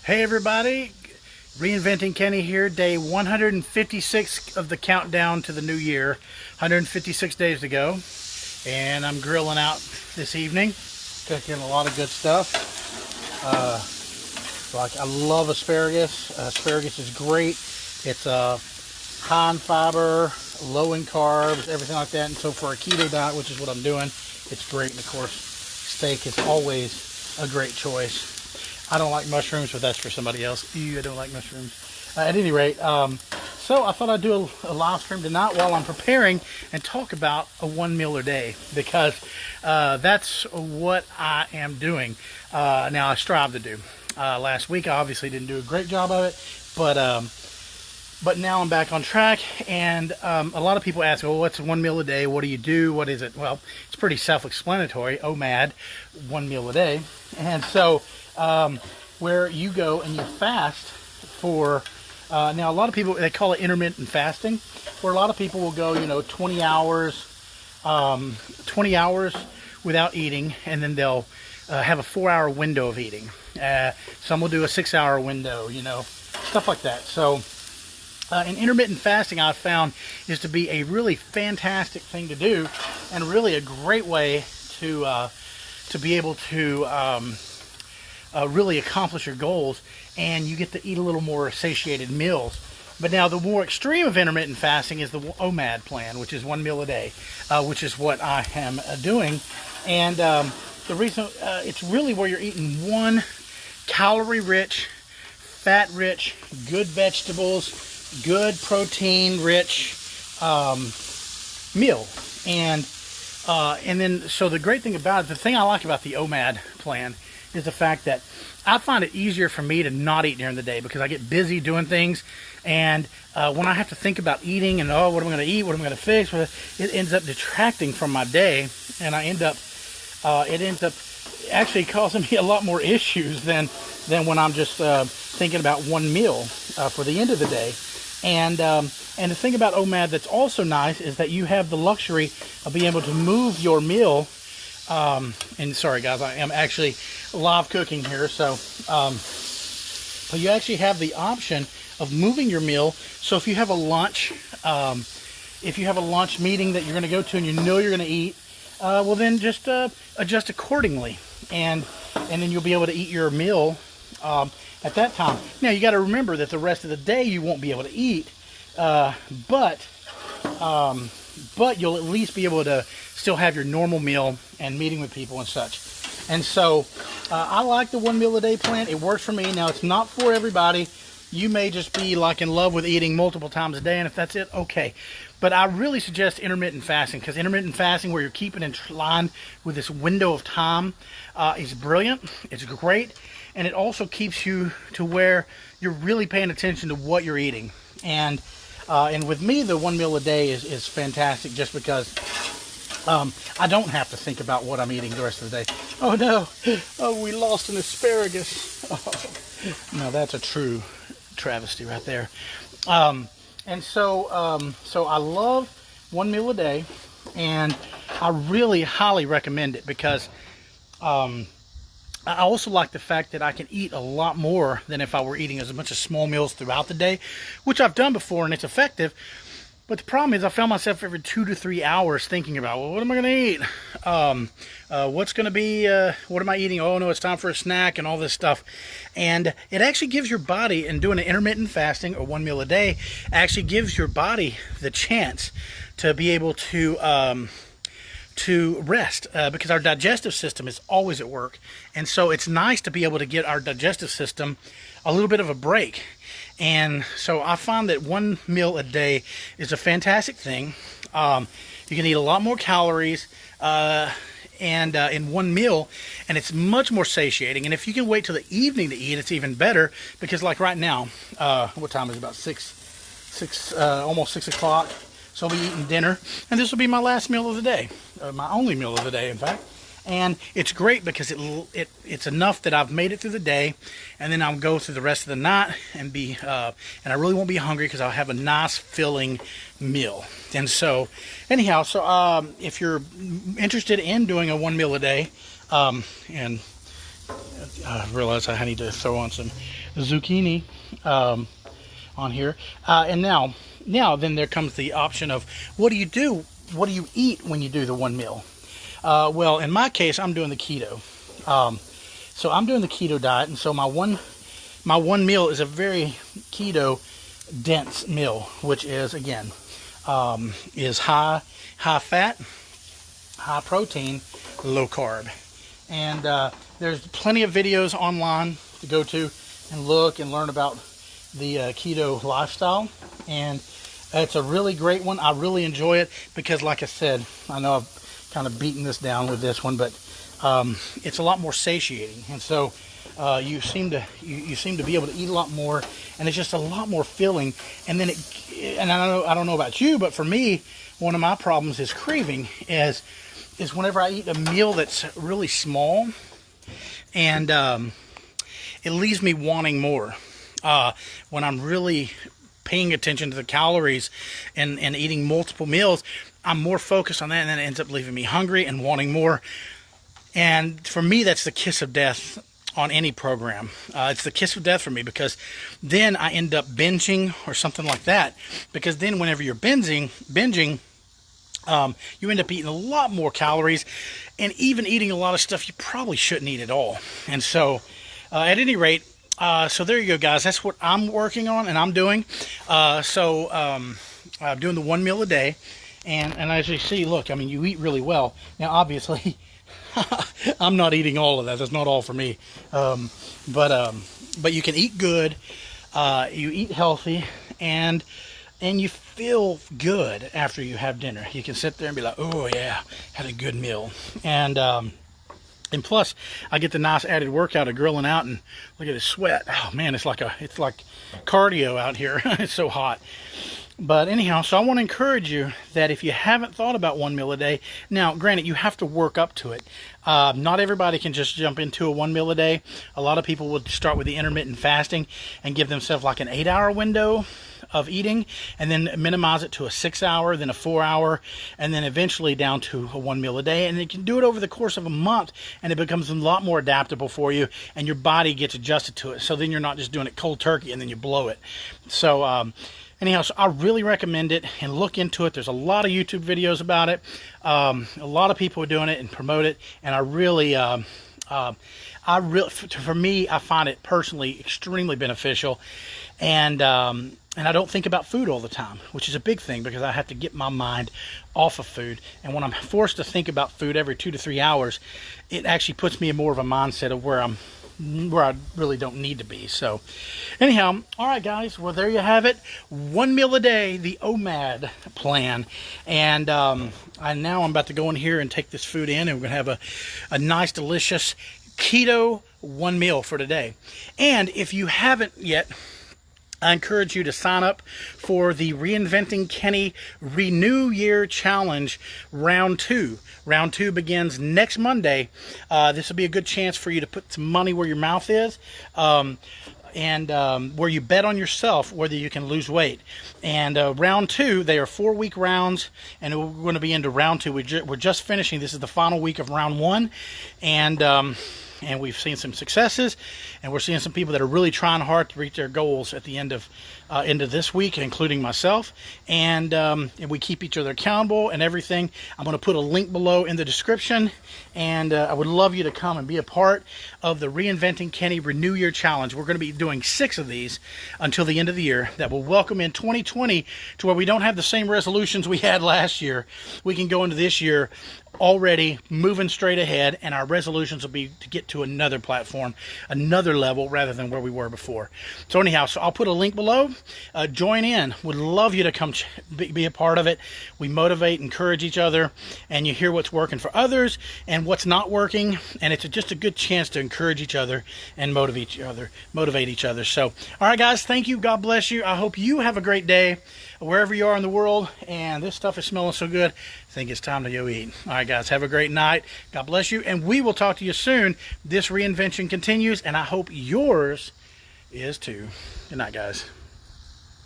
Hey everybody, Reinventing Kenny here, day 156 of the countdown to the new year, 156 days to go, and I'm grilling out this evening, cooking a lot of good stuff. I love asparagus. Asparagus is great. It's high in fiber, low in carbs, everything like that, and so for a keto diet, which is what I'm doing, it's great. And of course, steak is always a great choice. I don't like mushrooms, but that's for somebody else. I don't like mushrooms. At any rate, so I thought I'd do a live stream tonight while I'm preparing and talk about a one meal a day, because that's what I am doing. Now, I strive to do. Last week, I obviously didn't do a great job of it, but now I'm back on track, and a lot of people ask, well, what's one meal a day? What do you do? What is it? Well, it's pretty self-explanatory. OMAD, one meal a day. And so where you go and you fast for, now a lot of people, they call it intermittent fasting, where a lot of people will go, 20 hours without eating, and then they'll have a 4-hour window of eating. Some will do a 6-hour window, stuff like that. So and intermittent fasting, I've found, is to be a really fantastic thing to do, and really a great way to be able to really accomplish your goals, and you get to eat a little more satiated meals. But now the more extreme of intermittent fasting is the OMAD plan, which is one meal a day, which is what I am doing. And the reason, it's really where you're eating one calorie-rich, fat-rich, good vegetables, good protein-rich meal. And then, so the great thing about it, the thing I like about the OMAD plan is the fact that I find it easier for me to not eat during the day, because I get busy doing things, and when I have to think about eating and, what am I going to eat, what am I going to fix, it ends up detracting from my day, and it ends up actually causing me a lot more issues than when I'm just thinking about one meal for the end of the day. And the thing about OMAD that's also nice is that you have the luxury of being able to move your meal. And sorry guys, I am actually live cooking here, so you actually have the option of moving your meal. So if you have a lunch, meeting that you're going to go to and you're going to eat, well then just adjust accordingly, and then you'll be able to eat your meal at that time. Now you got to remember that the rest of the day you won't be able to eat, but you'll at least be able to still have your normal meal and meeting with people and such. And so I like the one meal a day plan. It works for me. Now, it's not for everybody. You may just be like in love with eating multiple times a day, and if that's it, okay. But I really suggest intermittent fasting, because intermittent fasting, where you're keeping in line with this window of time, is brilliant. It's great, and it also keeps you to where you're really paying attention to what you're eating. And with me, the one meal a day is fantastic, just because I don't have to think about what I'm eating the rest of the day. Oh no, we lost an asparagus. Oh, no, that's a true travesty right there. And so I love one meal a day, and I really highly recommend it, because I also like the fact that I can eat a lot more than if I were eating as a bunch of small meals throughout the day, which I've done before, and it's effective. But the problem is I found myself every 2 to 3 hours thinking about, well, what am I going to eat? What's going to be, what am I eating? Oh, no, it's time for a snack and all this stuff. And it actually gives your body, and doing an intermittent fasting or one meal a day, actually gives your body the chance to be able to rest, because our digestive system is always at work. And so it's nice to be able to get our digestive system a little bit of a break. And so I find that one meal a day is a fantastic thing. You can eat a lot more calories in one meal, and it's much more satiating. And if you can wait till the evening to eat, it's even better, because like right now, what time is it? About almost 6 o'clock. So I'll be eating dinner, and this will be my last meal of the day, my only meal of the day, in fact. And it's great because it's enough that I've made it through the day, and then I'll go through the rest of the night and I really won't be hungry, because I'll have a nice filling meal. And so anyhow, if you're interested in doing a one meal a day, and I realize I need to throw on some zucchini on here. And now then there comes the option of what do you do? What do you eat when you do the one meal? Well, in my case, I'm doing the keto. So I'm doing the keto diet, and so my one meal is a very keto dense meal, which is again is high fat, high protein, low carb. And there's plenty of videos online to go to and look and learn about the keto lifestyle, and it's a really great one. I really enjoy it because, like I said, I know I've kind of beaten this down with this one, but it's a lot more satiating, and so you seem to be able to eat a lot more, and it's just a lot more filling. And then I don't know about you, but for me, one of my problems is craving is whenever I eat a meal that's really small, and it leaves me wanting more. When I'm really paying attention to the calories and eating multiple meals, I'm more focused on that, and then it ends up leaving me hungry and wanting more. And for me, that's the kiss of death on any program. It's the kiss of death for me, because then I end up binging or something like that. Because then whenever you're binging, you end up eating a lot more calories, and even eating a lot of stuff you probably shouldn't eat at all. And so, at any rate, so there you go, guys. That's what I'm working on and I'm doing. I'm doing the one meal a day, and as you see, look, I mean, you eat really well. Now, obviously, I'm not eating all of that. That's not all for me. But you can eat good. You eat healthy, and you feel good after you have dinner. You can sit there and be like, oh yeah, had a good meal. And plus, I get the nice added workout of grilling out, and look at the sweat. Oh man, it's like cardio out here. It's so hot. But anyhow, so I want to encourage you that if you haven't thought about one meal a day, now granted, you have to work up to it. Not everybody can just jump into a one meal a day. A lot of people would start with the intermittent fasting and give themselves like an 8-hour window of eating, and then minimize it to a 6-hour, then a 4-hour, and then eventually down to a one meal a day. And you can do it over the course of a month, and it becomes a lot more adaptable for you, and your body gets adjusted to it. So then you're not just doing it cold turkey and then you blow it. So anyhow, so I really recommend it, and look into it. There's a lot of YouTube videos about it. A lot of people are doing it and promote it, and I really, for me, I find it personally extremely beneficial. And I don't think about food all the time, which is a big thing, because I have to get my mind off of food. And when I'm forced to think about food every 2 to 3 hours, it actually puts me in more of a mindset of where I really don't need to be. So anyhow, all right, guys, well, there you have it. One meal a day, the OMAD plan. And now I'm about to go in here and take this food in, and we're going to have a nice, delicious keto one meal for today. And if you haven't yet, I encourage you to sign up for the Reinventing Kenny Renew Year Challenge Round 2. Round 2 begins next Monday. This will be a good chance for you to put some money where your mouth is, and where you bet on yourself whether you can lose weight. And round 2, they are 4-week rounds, and we're going to be into round 2. We're just finishing. This is the final week of round 1, and we've seen some successes, and we're seeing some people that are really trying hard to reach their goals at the end of this week, including myself. And we keep each other accountable and everything. I'm going to put a link below in the description, and I would love you to come and be a part of the Reinventing Kenny Renew Year Challenge. We're going to be doing 6 of these until the end of the year that will welcome in 2020 to where we don't have the same resolutions we had last year. We can go into this year already moving straight ahead, and our resolutions will be to get to another platform, another level, rather than where we were before. So anyhow, so I'll put a link below. Join in. Would love you to come be a part of it. We motivate, encourage each other, and you hear what's working for others and what's not working, and it's just a good chance to encourage each other and motivate each other. So all right, guys, thank you. God bless you. I hope you have a great day wherever you are in the world, and this stuff is smelling so good, I think it's time to go eat. All right, guys, have a great night. God bless you, and we will talk to you soon. This reinvention continues, and I hope yours is too. Good night, guys.